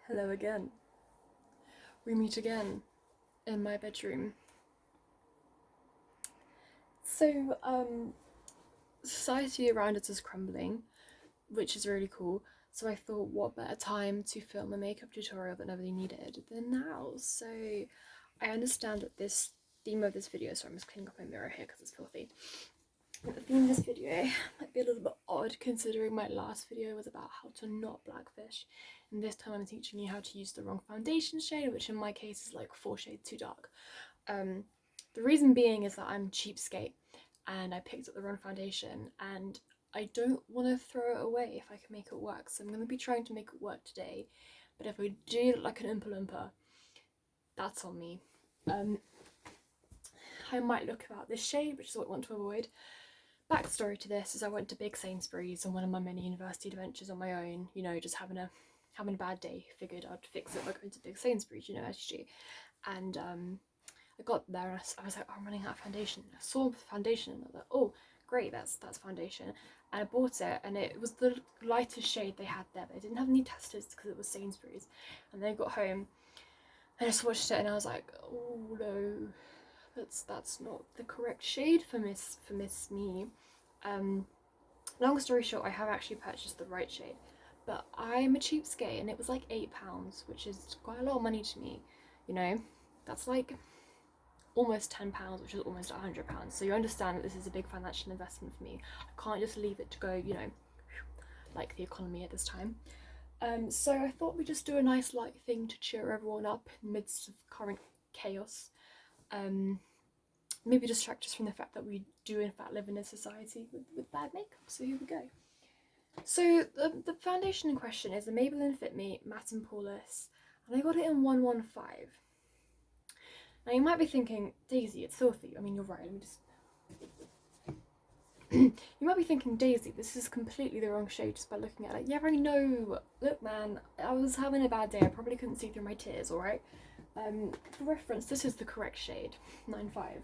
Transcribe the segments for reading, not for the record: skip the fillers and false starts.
Hello again. We meet again in my bedroom. So, society around us is crumbling, which is really cool. So I thought, what better time to film a makeup tutorial that nobody needed than now? So I understand that this theme of this video, so I'm just cleaning up my mirror here because it's filthy. The theme of this video might be a little bit odd considering my last video was about how to not blackfish, and this time I'm teaching you how to use the wrong foundation shade, which in my case is like 4 shades too dark. Um, the reason being is that I'm cheapskate and I picked up the wrong foundation and I don't want to throw it away if I can make it work. So I'm going to be trying to make it work today. But if I do look like an Oompa Loompa, that's on me. I might look about this shade, which is what I want to avoid. Backstory to this is I went to Big Sainsbury's on one of my many university adventures on my own, you know, just having a bad day. Figured I'd fix it by going to Big Sainsbury's, you know, as you do. And I got there and I was like, oh, I'm running out of foundation. I saw foundation and I was like, oh, great, that's foundation. And I bought it and it was the lightest shade they had there, but they didn't have any testers because it was Sainsbury's. And then I got home and I swatched it and I was like, oh no, that's not the correct shade for Miss Me. Long story short, I have actually purchased the right shade, but I'm a cheapskate and it was like £8, which is quite a lot of money to me, you know. That's like almost £10, which is almost £100. So you understand that this is a big financial investment for me. I can't just leave it to go, you know, like the economy at this time. So I thought we'd just do a nice light thing to cheer everyone up in the midst of current chaos. Maybe distract us from the fact that we do in fact live in a society with bad makeup. So here we go. So the foundation in question is the Maybelline Fit Me Matte and Poreless, and I got it in 115. Now you might be thinking, Daisy, it's filthy. I mean, you're right. Let me just. You might be thinking, Daisy, this is completely the wrong shade just by looking at it. Yeah, I know. Look, man, I was having a bad day. I probably couldn't see through my tears. All right. For reference, this is the correct shade, 95.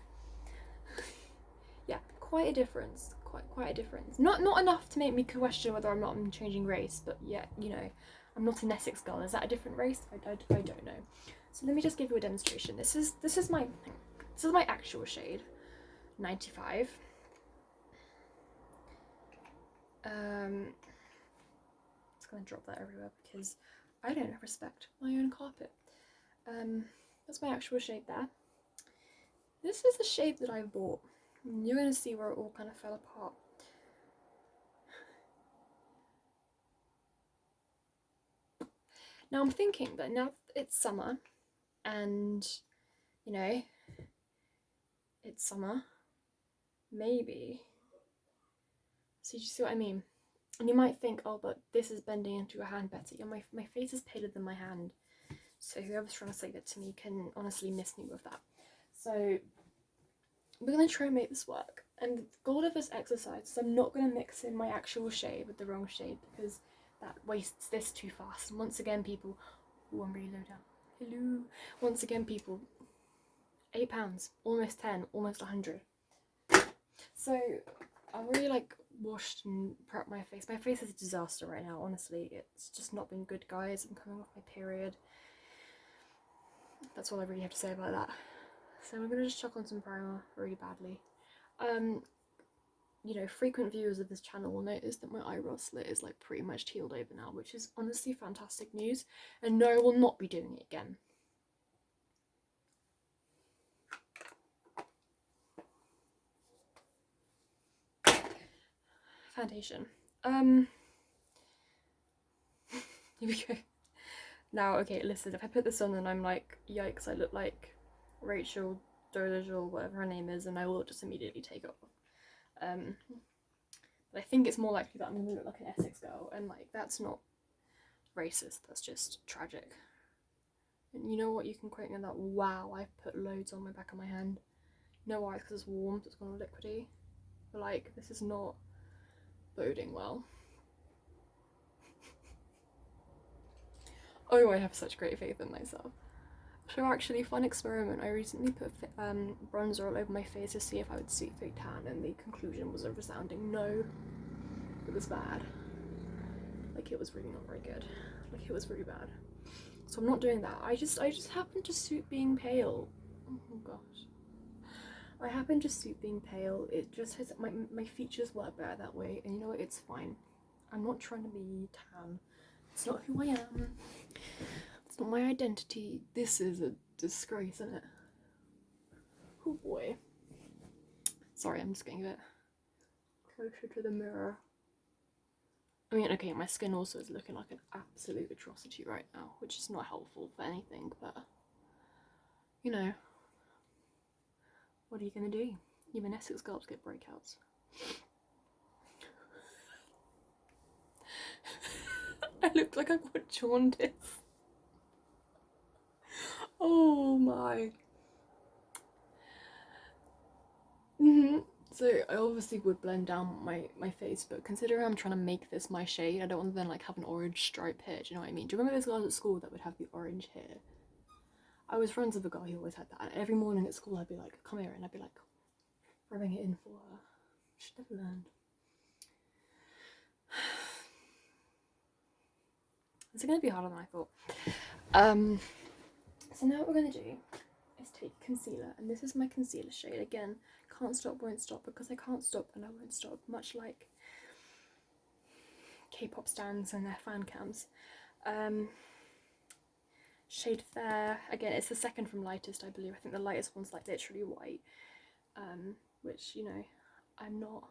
Yeah, quite a difference. Quite a difference. Not enough to make me question whether or not I'm changing race, but yeah, you know, I'm not an Essex girl. Is that a different race? I don't know. So let me just give you a demonstration. This is my actual shade, 95. Just gonna drop that everywhere because I don't respect my own carpet. That's my actual shade there. This is the shade that I bought. You're gonna see where it all kind of fell apart. Now I'm thinking that now it's summer, and you know, it's summer. Maybe. So you see what I mean? And you might think, oh, but this is bending into your hand, Betty. And my face is paler than my hand. So whoever's trying to say that to me can honestly miss me with that. So we're going to try and make this work. And the goal of this exercise is I'm not going to mix in my actual shade with the wrong shade because that wastes this too fast. And once again, people... Oh, I'm really low down. Hello. Once again, people... £8, almost 10, almost 100. So I really like washed and prepped my face. My face is a disaster right now, honestly. It's just not been good, guys. I'm coming off my period. That's all I really have to say about that. So I'm gonna just chuck on some primer really badly. You know, frequent viewers of this channel will notice that my eyebrow slit is like pretty much healed over now, which is honestly fantastic news. And no, I will not be doing it again. Foundation. Here we go. Now, okay, listen, if I put this on and I'm like, yikes, I look like Rachel Dolezal, whatever her name is, and I will just immediately take it off. But I think it's more likely that I'm going to look like an Essex girl, and like, that's not racist, that's just tragic. And you know what, you can quote me on that, wow, I've put loads on my back of my hand. You know why? Because it's warm, so it's gone liquidy. But like, this is not boding well. Oh, I have such great faith in myself. So actually, fun experiment, I recently put bronzer all over my face to see if I would see fake tan, and the conclusion was a resounding no. It was bad. Like, it was really not very good. Like, it was really bad. So I'm not doing that. I just happen to suit being pale. Oh gosh. I happen to suit being pale. It just has my features work better that way, and you know what, it's fine. I'm not trying to be tan. It's not who I am. It's not my identity. This is a disgrace, isn't it? Oh boy. Sorry, I'm just getting a bit closer to the mirror. I mean, okay, my skin also is looking like an absolute atrocity right now, which is not helpful for anything, but, you know, what are you going to do? Even Essex girls get breakouts. I look like I've got jaundice. Oh my. So I obviously would blend down my face, but considering I'm trying to make this my shade, I don't want to then like have an orange stripe here, do you know what I mean? Do you remember those girls at school that would have the orange hair? I was friends with a girl who always had that, and every morning at school I'd be like, come here, and I'd be like rubbing it in for her. She'd never learned. It's gonna be harder than I thought. So now what we're gonna do is take concealer, and this is my concealer shade. Again, can't stop, won't stop, because I can't stop and I won't stop, much like K-pop stans and their fan cams. Shade Fair, again, it's the second from lightest, I believe. I think the lightest one's like literally white, which, you know, I'm not.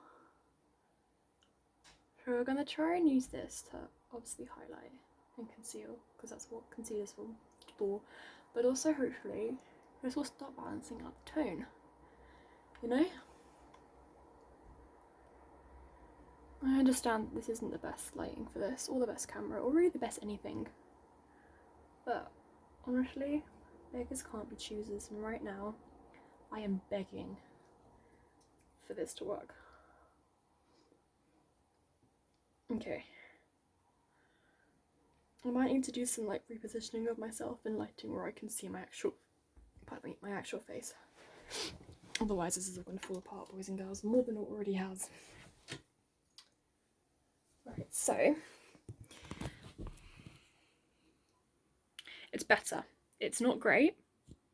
So we're gonna try and use this to obviously highlight and conceal, because that's what concealer's for. But also, hopefully, this will start balancing out the tone, you know? I understand this isn't the best lighting for this, or the best camera, or really the best anything. But honestly, beggars can't be choosers, and right now, I am begging for this to work. Okay. I might need to do some like repositioning of myself and lighting where I can see my actual, pardon me, my actual face. Otherwise, this is all going to fall apart, boys and girls, more than it already has. Right, so it's better. It's not great,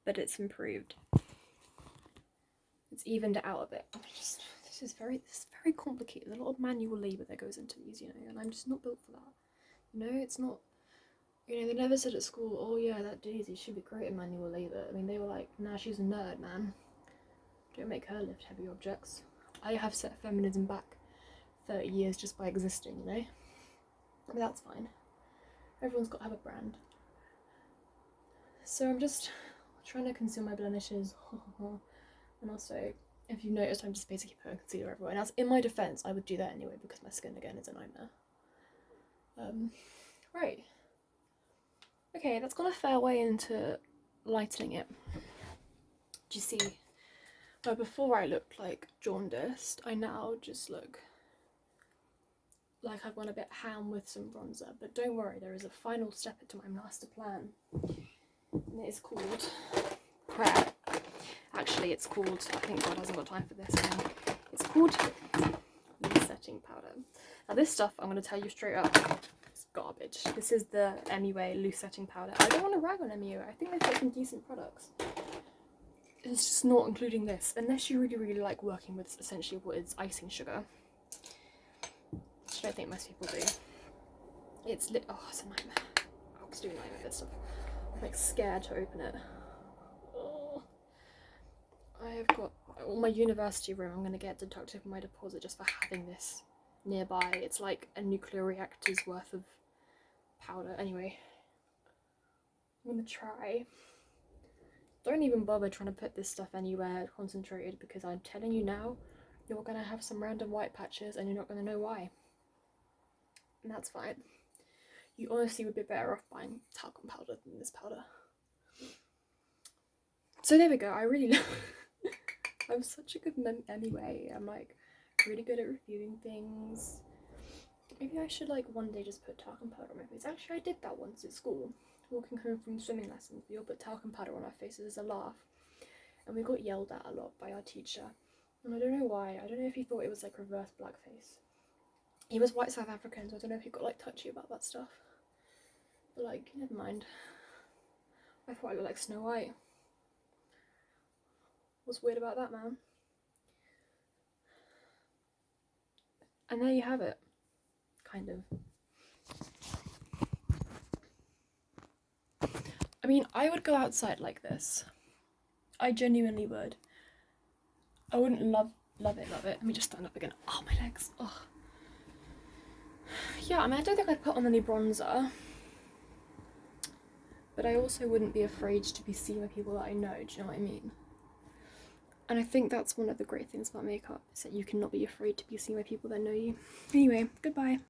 but it's improved. It's evened it out a bit. This is very complicated. There's a lot of manual labour that goes into these, you know, and I'm just not built for that. You know, it's not. You know, they never said at school, oh yeah, that Daisy, she'd be great at manual labour. I mean, they were like, nah, she's a nerd, man. Don't make her lift heavy objects. I have set feminism back 30 years just by existing, you know? But that's fine. Everyone's got to have a brand. So I'm just trying to conceal my blemishes. And also, if you've noticed, I'm just basically putting concealer everywhere. And in my defence, I would do that anyway because my skin, again, is a nightmare. Right. Okay, that's gone a fair way into lightening it. Do you see? But before I looked like jaundiced, I now just look like I've gone a bit ham with some bronzer. But don't worry, there is a final step to my master plan. And it is called prayer. Actually, it's called, I think God hasn't got time for this now. It's called loose setting powder. Now this stuff, I'm going to tell you straight up, it's garbage. This is the MUA loose setting powder. I don't want to rag on MUA. I think they've got some decent products. It's just not including this, unless you really like working with essentially what is icing sugar, which I don't think most people do. It's oh, it's a nightmare. I was doing nightmare with this stuff. I'm like scared to open it. Oh. I have got all my university room. I'm gonna get deducted from my deposit just for having this nearby. It's like a nuclear reactor's worth of powder. Anyway, I'm gonna try. Don't even bother trying to put this stuff anywhere concentrated, because I'm telling you now, you're gonna have some random white patches and you're not gonna know why. And that's fine. You honestly would be better off buying talcum powder than this powder. So there we go. I really I'm such a good anyway. I'm like really good at reviewing things. Maybe I should like one day just put talcum powder on my face. Actually, I did that once at school. Walking home from swimming lessons, we all put talcum powder on our faces as a laugh, and we got yelled at a lot by our teacher. And I don't know why. I don't know if he thought it was like reverse blackface. He was white South African, so I don't know if he got like touchy about that stuff. But like, never mind. I thought I looked like Snow White. What's weird about that, man? And there you have it. Kind of. I mean, I would go outside like this. I genuinely would. I wouldn't love it. Let me just stand up again. Oh, my legs. Oh. Yeah, I mean, I don't think I'd put on any bronzer. But I also wouldn't be afraid to be seen by people that I know, do you know what I mean? And I think that's one of the great things about makeup, is that you cannot be afraid to be seen by people that know you. Anyway, goodbye.